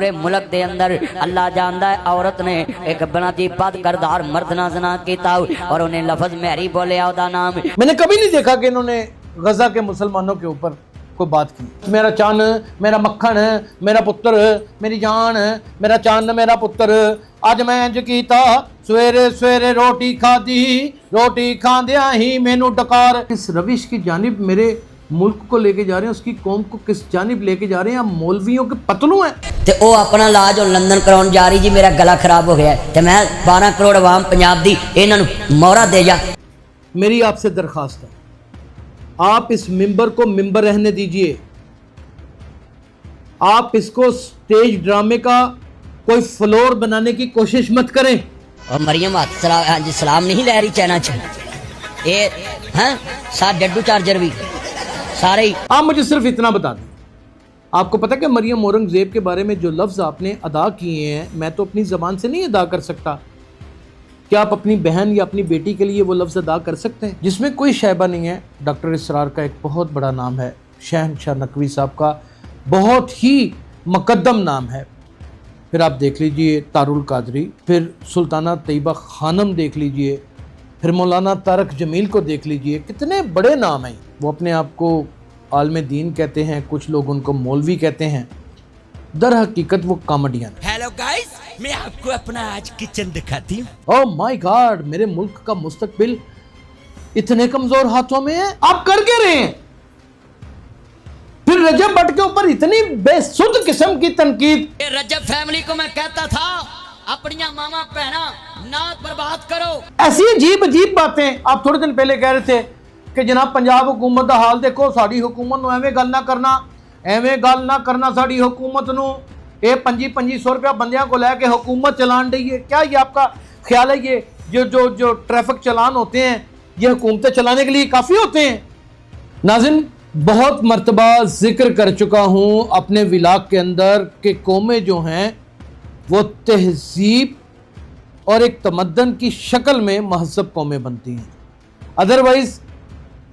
پورے ملک دے اندر اللہ جاندا ہے عورت نے ایک بنا جی بد کردار مرد نہ زنا کیتا اور انہیں لفظ مہری بولیا او دا نام میں نے کبھی نہیں دیکھا کہ انہوں نے غزہ کے مسلمانوں کے اوپر کوئی بات کی. میرا چان میرا مکھن میرا پتر میری جان میرا چان میرا پتر اج میں انج کیتا سویرے سویرے روٹی کھادی روٹی کھاندیاں ہی مینو ڈکار. اس روش کی جانب میرے ملک کو لے کے جا رہے ہیں, اس کی قوم کو کس جانب لے کے جا رہے ہیں. ہم مولویوں کے پتلوں ہیں. تے او اپنا علاج لندن کراؤن جا رہی جی میرا گلا خراب ہو گیا ہے تے میں 12 کروڑ عوام پنجاب دی انہاں نوں مورا دے جا. میری آپ سے درخواست ہے, آپ اس ممبر کو ممبر رہنے دیجئے. آپ اس کو سٹیج ڈرامے کا کوئی فلور بنانے کی کوشش مت کریں. اور مریم ہاتھ ہاں جی سلام نہیں لے رہی چینا چ اے ہاں ساتھ ڈڈو چارجر بھی سارے ہی. آپ مجھے صرف اتنا بتا دیں, آپ کو پتہ کہ مریم اورنگزیب کے بارے میں جو لفظ آپ نے ادا کیے ہیں میں تو اپنی زبان سے نہیں ادا کر سکتا. کیا آپ اپنی بہن یا اپنی بیٹی کے لیے وہ لفظ ادا کر سکتے ہیں؟ جس میں کوئی شائبہ نہیں ہے. ڈاکٹر اسرار کا ایک بہت بڑا نام ہے, شہنشاہ نقوی صاحب کا بہت ہی مقدم نام ہے. پھر آپ دیکھ لیجئے تار القادری, پھر سلطانہ طیبہ خانم دیکھ لیجئے, پھر مولانا طارق جمیل کو دیکھ لیجئے. کتنے بڑے نام ہیں. وہ اپنے آپ کو عالم دین کہتے ہیں, کچھ لوگ ان کو مولوی کہتے ہیں, در حقیقت وہ کامیڈین ہیں. ہیلو گائز, میں آپ کو اپنا آج کچن دکھاتی ہوں. او مائی گاڈ, میرے ملک کا مستقبل اتنے کمزور ہاتھوں میں ہے. آپ کر کے رہے ہیں. پھر رجب بٹ کے اوپر اتنی بے سود قسم کی تنقید. رجب فیملی کو میں کہتا تھا اپنی ماما پہنا نعت برباد کرو. ایسی عجیب عجیب باتیں. آپ تھوڑے دن پہلے کہہ رہے تھے کہ جناب پنجاب حکومت دا حال دیکھو, ساڑی حکومت نو ایویں گل نہ کرنا ساڑی حکومت نو. یہ 2500 روپیہ بندیاں کو لے کے حکومت چلان رہی ہے. کیا یہ آپ کا خیال ہے یہ جو ٹریفک چلان ہوتے ہیں یہ حکومتیں چلانے کے لیے کافی ہوتے ہیں؟ ناظرین, بہت مرتبہ ذکر کر چکا ہوں اپنے ولاگ کے اندر کہ قومیں جو ہیں وہ تہذیب اور ایک تمدن کی شکل میں مہذب قومیں بنتی ہیں. ادروائز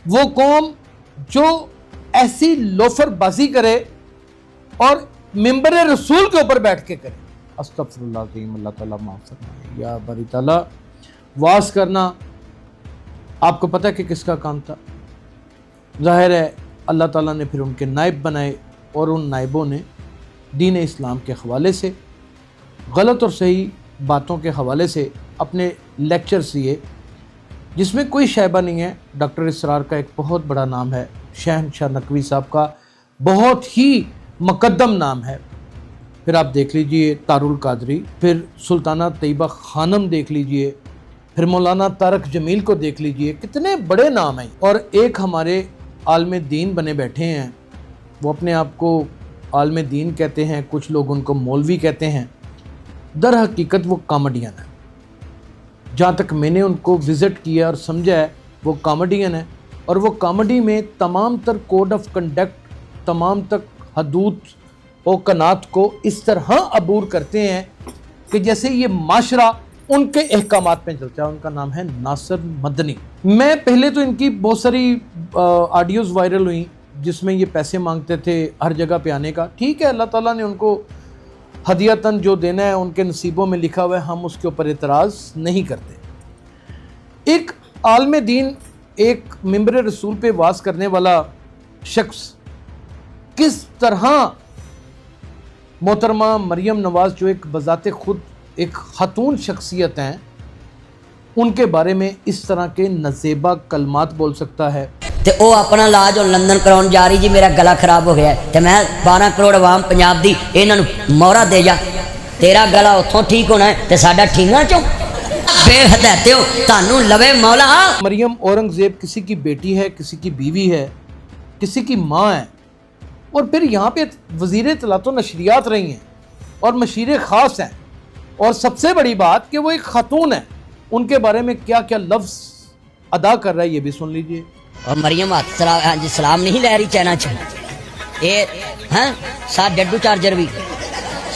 وہ قوم جو ایسی لوفر بازی کرے اور ممبر رسول کے اوپر بیٹھ کے کرے, استغفر اللہ العظیم, اللہ تعالیٰ معاف فرمائے. یا باری تعالیٰ, واز کرنا آپ کو پتہ کہ کس کا کام تھا؟ ظاہر ہے اللہ تعالیٰ نے پھر ان کے نائب بنائے اور ان نائبوں نے دین اسلام کے حوالے سے غلط اور صحیح باتوں کے حوالے سے اپنے لیکچر دیے, جس میں کوئی شائبہ نہیں ہے. ڈاکٹر اسرار کا ایک بہت بڑا نام ہے, شہنشاہ نقوی صاحب کا بہت ہی مقدم نام ہے. پھر آپ دیکھ لیجئے تار القادری, پھر سلطانہ طیبہ خانم دیکھ لیجئے, پھر مولانا طارق جمیل کو دیکھ لیجئے. کتنے بڑے نام ہیں. اور ایک ہمارے عالم دین بنے بیٹھے ہیں, وہ اپنے آپ کو عالم دین کہتے ہیں, کچھ لوگ ان کو مولوی کہتے ہیں. در حقیقت وہ کامیڈین ہیں. جہاں تک میں نے ان کو وزٹ کیا اور سمجھا ہے وہ کامیڈین ہیں, اور وہ کامیڈی میں تمام تر کوڈ آف کنڈکٹ, تمام تک حدود و قنات کو اس طرح عبور کرتے ہیں کہ جیسے یہ معاشرہ ان کے احکامات میں چلتا ہے. ان کا نام ہے ناصر مدنی. میں پہلے تو ان کی بہت ساری آڈیوز وائرل ہوئیں جس میں یہ پیسے مانگتے تھے ہر جگہ پہ آنے کا. ٹھیک ہے, اللہ تعالیٰ نے ان کو ہدیتاً جو دینا ہے ان کے نصیبوں میں لکھا ہوا ہے, ہم اس کے اوپر اعتراض نہیں کرتے. ایک عالم دین, ایک ممبر رسول پہ واز کرنے والا شخص کس طرح محترمہ مریم نواز جو ایک بذات خود ایک خاتون شخصیت ہیں, ان کے بارے میں اس طرح کے نازیبا کلمات بول سکتا ہے. تے او اپنا علاج لندن کراؤن جا رہی جی میرا گلا خراب ہو گیا ہے تے میں 12 کروڑ عوام پنجاب دی انہاں نوں مورا دے جا. تیرا گلا اتھوں ٹھیک ہونا ہے تے ساڈا ٹھینگا چوں بے ہدایت ہو تانوں لوے مولا. مریم اورنگزیب کسی کی بیٹی ہے, کسی کی بیوی ہے, کسی کی ماں ہے, اور پھر یہاں پہ وزیر اطلاعات و نشریات رہی ہیں اور مشیر خاص ہیں, اور سب سے بڑی بات کہ وہ ایک خاتون ہے. ان کے بارے میں کیا کیا لفظ ادا کر رہا ہے یہ بھی سن لیجئے. اور مریم ہاتھ ہاں جی سلام نہیں لے رہی چینا چ اے ہاں ساتھ ڈڈو چارجر بھی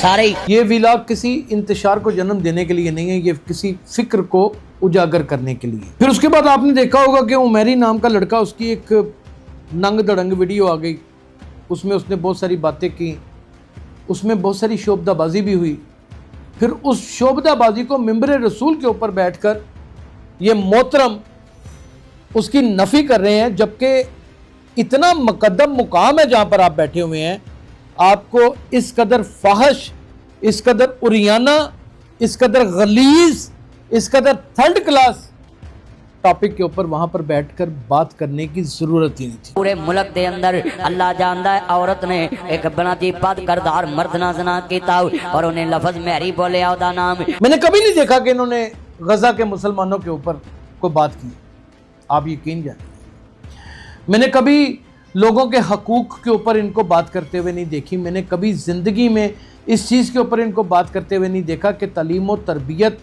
سارے ہی. یہ ویلاگ کسی انتشار کو جنم دینے کے لیے نہیں ہے, یہ کسی فکر کو اجاگر کرنے کے لیے. پھر اس کے بعد آپ نے دیکھا ہوگا کہ عمیری نام کا لڑکا, اس کی ایک ننگ دڑنگ ویڈیو آ گئی, اس میں اس نے بہت ساری باتیں کی. اس میں بہت ساری شعبدہ بازی بھی ہوئی. پھر اس شعبدہ بازی کو ممبر رسول کے اوپر بیٹھ کر یہ محترم اس کی نفی کر رہے ہیں، جبکہ اتنا مقدم مقام ہے جہاں پر آپ بیٹھے ہوئے ہیں، آپ کو اس قدر فحش، اس قدر اریانہ، اس قدر غلیظ، اس قدر تھرڈ کلاس ٹاپک کے اوپر وہاں پر بیٹھ کر بات کرنے کی ضرورت ہی نہیں تھی. پورے ملک دے اندر اللہ جاندا ہے عورت نے ایک بنا دی بد کردار مرد نہ زنا کیتا اور انہیں لفظ مہری بولیا، او دا نام. میں نے کبھی نہیں دیکھا کہ انہوں نے غزہ کے مسلمانوں کے اوپر کوئی بات کی. آپ یقین جائیں، میں نے کبھی لوگوں کے حقوق کے اوپر ان کو بات کرتے ہوئے نہیں دیکھی. میں نے کبھی زندگی میں اس چیز کے اوپر ان کو بات کرتے ہوئے نہیں دیکھا کہ تعلیم و تربیت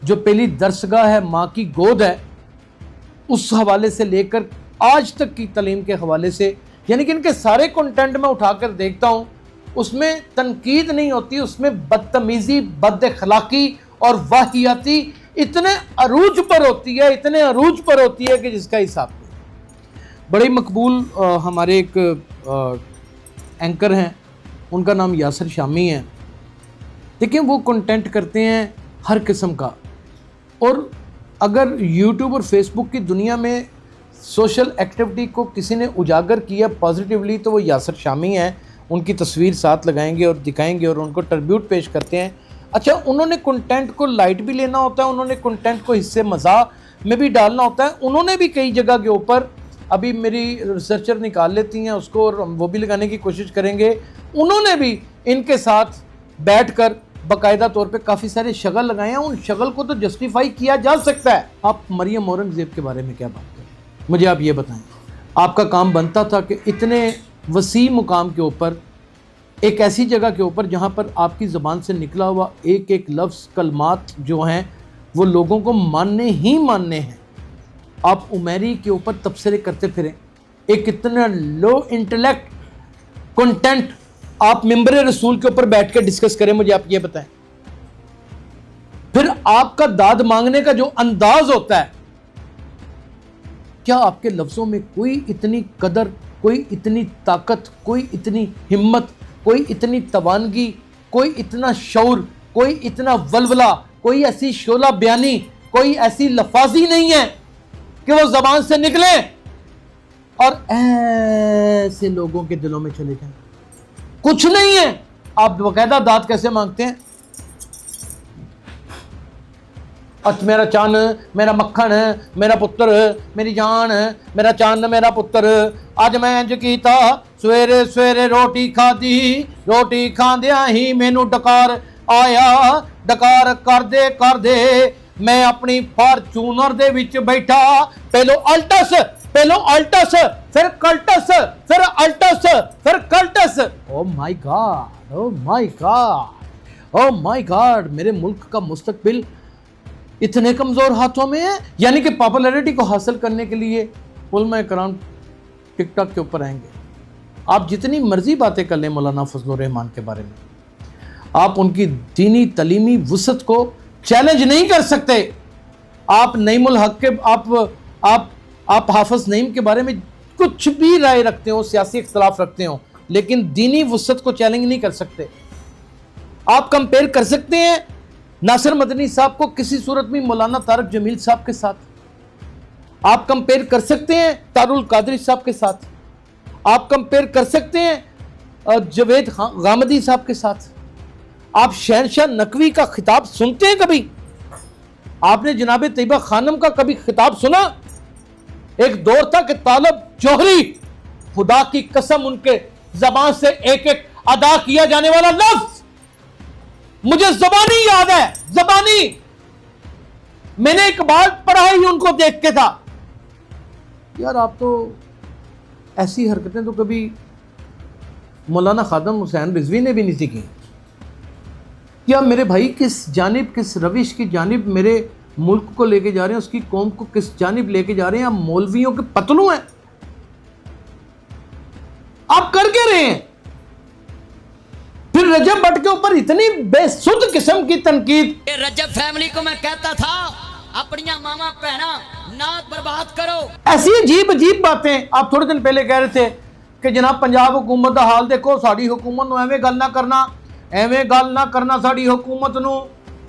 جو پہلی درسگاہ ہے، ماں کی گود ہے، اس حوالے سے لے کر آج تک کی تعلیم کے حوالے سے، یعنی کہ ان کے سارے کنٹینٹ میں اٹھا کر دیکھتا ہوں، اس میں تنقید نہیں ہوتی، اس میں بدتمیزی، بد اخلاقی اور واہیاتی اتنے عروج پر ہوتی ہے، اتنے عروج پر ہوتی ہے کہ جس کا حساب نہیں. بڑے مقبول ہمارے ایک اینکر ہیں، ان کا نام یاسر شامی ہے. دیکھیں وہ کنٹینٹ کرتے ہیں ہر قسم کا، اور اگر یوٹیوب اور فیس بک کی دنیا میں سوشل ایکٹیویٹی کو کسی نے اجاگر کیا پازیٹیولی تو وہ یاسر شامی ہیں. ان کی تصویر ساتھ لگائیں گے اور دکھائیں گے اور ان کو ٹربیوٹ پیش کرتے ہیں. اچھا، انہوں نے کنٹینٹ کو لائٹ بھی لینا ہوتا ہے، انہوں نے کنٹینٹ کو حصے مزاح میں بھی ڈالنا ہوتا ہے. انہوں نے بھی کئی جگہ کے اوپر، ابھی میری ریسرچر نکال لیتی ہیں اس کو اور وہ بھی لگانے کی کوشش کریں گے، انہوں نے بھی ان کے ساتھ بیٹھ کر باقاعدہ طور پہ کافی سارے شغل لگائے ہیں. ان شغل کو تو جسٹیفائی کیا جا سکتا ہے. آپ مریم اورنگزیب کے بارے میں کیا بات کریں؟ مجھے آپ یہ بتائیں. آپ کا کام بنتا تھا کہ اتنے وسیع مقام کے اوپر، ایک ایسی جگہ کے اوپر جہاں پر آپ کی زبان سے نکلا ہوا ایک ایک لفظ، کلمات جو ہیں وہ لوگوں کو ماننے ہی ماننے ہیں، آپ عمیری کے اوپر تبصرے کرتے پھریں. ایک اتنا لو انٹلیکٹ کنٹینٹ آپ ممبر رسول کے اوپر بیٹھ کے ڈسکس کریں. مجھے آپ یہ بتائیں، پھر آپ کا داد مانگنے کا جو انداز ہوتا ہے، کیا آپ کے لفظوں میں کوئی اتنی قدر، کوئی اتنی طاقت، کوئی اتنی ہمت، کوئی اتنی توانگی، کوئی اتنا شعور، کوئی اتنا ولولہ، کوئی ایسی شعلہ بیانی، کوئی ایسی لفاظی نہیں ہے کہ وہ زبان سے نکلے اور ایسے لوگوں کے دلوں میں چلے جائیں؟ کچھ نہیں ہے. آپ باقاعدہ داد کیسے مانگتے ہیں؟ میرا چاند، میرا مکھن، میرا پتر، میری جان، میرا چاند، میرا پتر، اج میں انج کیتا، سویرے سویرے روٹی کھادی، روٹی کھاندیاں ہی مینوں ڈکار آیا، ڈکار کر دے میں اپنی فارچونر دے وچ بیٹھا، پہلو الٹس، پھر کلٹس، پھر الٹس، پھر کلٹس. او مائی گاڈ، او مائی گاڈ، او مائی گاڈ. میرے ملک کا مستقبل اتنے کمزور ہاتھوں میں ہے. یعنی کہ پاپولیرٹی کو حاصل کرنے کے لیے علماء کرام ٹک ٹاک کے اوپر آئیں گے. آپ جتنی مرضی باتیں کر لیں مولانا فضل الرحمان کے بارے میں، آپ ان کی دینی تعلیمی وسعت کو چیلنج نہیں کر سکتے. آپ نعیم الحق کے آپ حافظ نعیم کے بارے میں کچھ بھی رائے رکھتے ہو، سیاسی اختلاف رکھتے ہو، لیکن دینی وسعت کو چیلنج نہیں کر سکتے. آپ کمپیئر کر سکتے ہیں ناصر مدنی صاحب کو کسی صورت میں مولانا طارق جمیل صاحب کے ساتھ، آپ کمپیئر کر سکتے ہیں تار القادری صاحب کے ساتھ، آپ کمپیئر کر سکتے ہیں جوید غامدی صاحب کے ساتھ. آپ شہنشاہ نقوی کا خطاب سنتے ہیں کبھی؟ آپ نے جناب طیبہ خانم کا کبھی خطاب سنا؟ ایک دور تھا کہ طالب جوہری، خدا کی قسم ان کے زبان سے ایک ایک ادا کیا جانے والا لفظ مجھے زبانی یاد ہے، زبانی. میں نے ایک بار پڑھا ہی ان کو دیکھ کے تھا. یار آپ تو ایسی حرکتیں تو کبھی مولانا خادم حسین رضوی نے بھی نہیں سیکھی. کیا میرے بھائی کس جانب، کس روش کی جانب میرے ملک کو لے کے جا رہے ہیں، اس کی قوم کو کس جانب لے کے جا رہے ہیں؟ آپ مولویوں کے پتلوں ہیں. آپ کر کے رہے ہیں. پھر رجب بٹ کے اوپر اتنی بے سود قسم کی تنقید. رجب فیملی کو میں کہتا تھا اپنی ماما بہنا نہ برباد کرو. ایسی عجیب عجیب باتیں. آپ تھوڑے دن پہلے کہہ رہے تھے ਕਿ ਜਨਾਬ ਪੰਜਾਬ ਹਕੂਮਤ ਦਾ ਹਾਲ ਦੇਖੋ, ਸਾਡੀ ਹਕੂਮਤ ਨੂੰ ਐਵੇਂ ਗੱਲ ਨਾ ਕਰਨਾ ਸਾਡੀ ਹਕੂਮਤ ਨੂੰ।